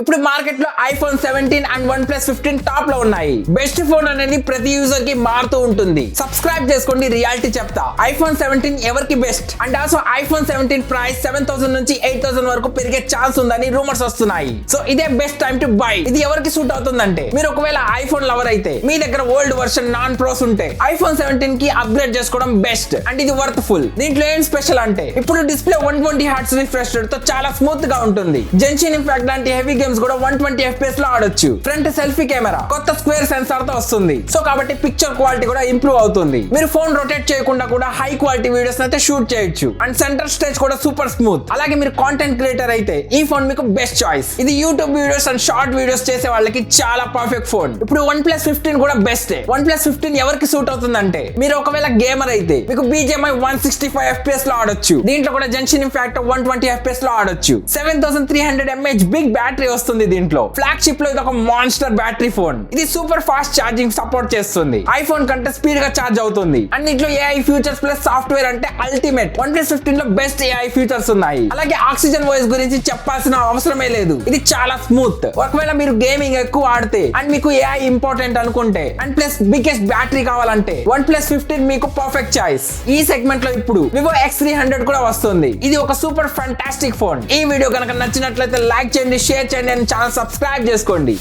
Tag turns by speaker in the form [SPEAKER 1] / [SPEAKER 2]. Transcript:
[SPEAKER 1] ఇప్పుడు మార్కెట్ లో iPhone 17 and OnePlus 15 top లో ఉన్నాయి. బెస్ట్ ఫోన్ అనేది ప్రతి యూజర్ కి మారుతూ ఉంటుంది. సబ్స్క్రైబ్ చేసుకోండి, రియాలిటీ చెప్తా. ఐఫోన్ 17 ఎవరికి best and also iPhone 17 price 7000 నుంచి 8000 వరకు పెరిగే ఛాన్స్ ఉందని రూమర్స్ వస్తున్నాయి. సో ఇదే బెస్ట్ టైం టు బై. ఇది ఎవరికి సూట్ అవుతుందంటే, మీరు ఒకవేళ ఐఫోన్ లవర్ అయితే, మీ దగ్గర ఓల్డ్ వర్షన్ నాన్ ప్రోస్ ఉంటే ఐఫోన్ 17 కి అప్గ్రేడ్ చేసుకోవడం బెస్ట్ అండ్ ఇది వర్త్ ఫుల్. దీంట్లో ఏం స్పెషల్ అంటే, ఇప్పుడు డిస్ప్లే 120 Hz రిఫ్రెష్ రేట్ తో చాలా స్మూత్ గా ఉంటుంది. జెన్షిన్ ఇంపాక్ట్ లాంటి హెవీ గేమ్స్ కూడా 120 FPS లో ఆడొచ్చు. ఫ్రంట్ సెల్ఫీ కెమెరా కొత్త స్క్వేర్ సెన్సార్ తో వస్తుంది. సో కాబట్టి పిక్చర్ క్వాలిటీ కూడా ఇంప్రూవ్ అవుతుంది. మీరు ఫోన్ రొటేట్ చేయకుండా కూడా హై క్వాలిటీ వీడియోస్ అయితే షూట్ చేయొచ్చు. అండ్ సెంటర్ స్టేజ్ కూడా సూపర్ స్మూత్. అలాగే మీరు కాంటెంట్ క్రియేటర్ అయితే ఈ ఫోన్ మీకు బెస్ట్ చాయిస్. ఇది YouTube videos and short videos చేసే వాళ్ళకి చాలా పర్ఫెక్ట్ ఫోన్. ఇప్పుడు OnePlus 15 కూడా బెస్ట్. OnePlus 15 ఎవరికి సూట్ అవుతుందంటే, మీరు ఒకవేళ గేమర్ అయితే మీకు BGMI 165 FPS లో ఆడొచ్చు. దీంట్లో కూడా జెన్షిన్ ఇంపాక్ట్ 120 FPS లో ఆడొచ్చు. 7300 mAh బిగ్ బ్యాటరీ వస్తుంది. దీంట్లో ఫ్లాగ్షిప్ లో ఇది ఒక మాన్స్టర్ బ్యాటరీ ఫోన్. ఇది సూపర్ ఫాస్ట్ ఛార్జింగ్ సపోర్ట్ చేస్తుంది. ఐఫోన్ కంటే స్పీడ్ గా ఛార్జ్ అవుతుంది. అన్నిట్లో AI ఫీచర్స్ ప్లస్ సాఫ్ట్వేర్ అంటే అల్టిమేట్. OnePlus 15 లో బెస్ట్ AI ఫీచర్స్ ఉన్నాయి. అలాగే ఆక్సిజన్ వాయిస్ గురించి చెప్పాల్సిన అవసరమే లేదు. ఇది చాలా స్మూత్. ఒకవేళ మీరు గేమింగ్ ఎక్కువ ఆడితే అండ్ మీకు AI ఇంపార్టెంట్ అనుకుంటే అండ్ ప్లస్ బిగ్గెస్ట్ బ్యాటరీ కావాలంటే OnePlus 15 మీకు పర్ఫెక్ట్ చాయిస్. ఈ సెగ్మెంట్ లో ఇప్పుడు Vivo X300 కూడా వస్తుంది. ఇది ఒక సూపర్ ఫ్యాంటాస్టిక్ ఫోన్. ఈ వీడియో కనుక నచ్చినట్లయితే లైక్ చేయండి, షేర్ చేయండి అండ్ ఛానల్ సబ్స్క్రైబ్ చేసుకోండి.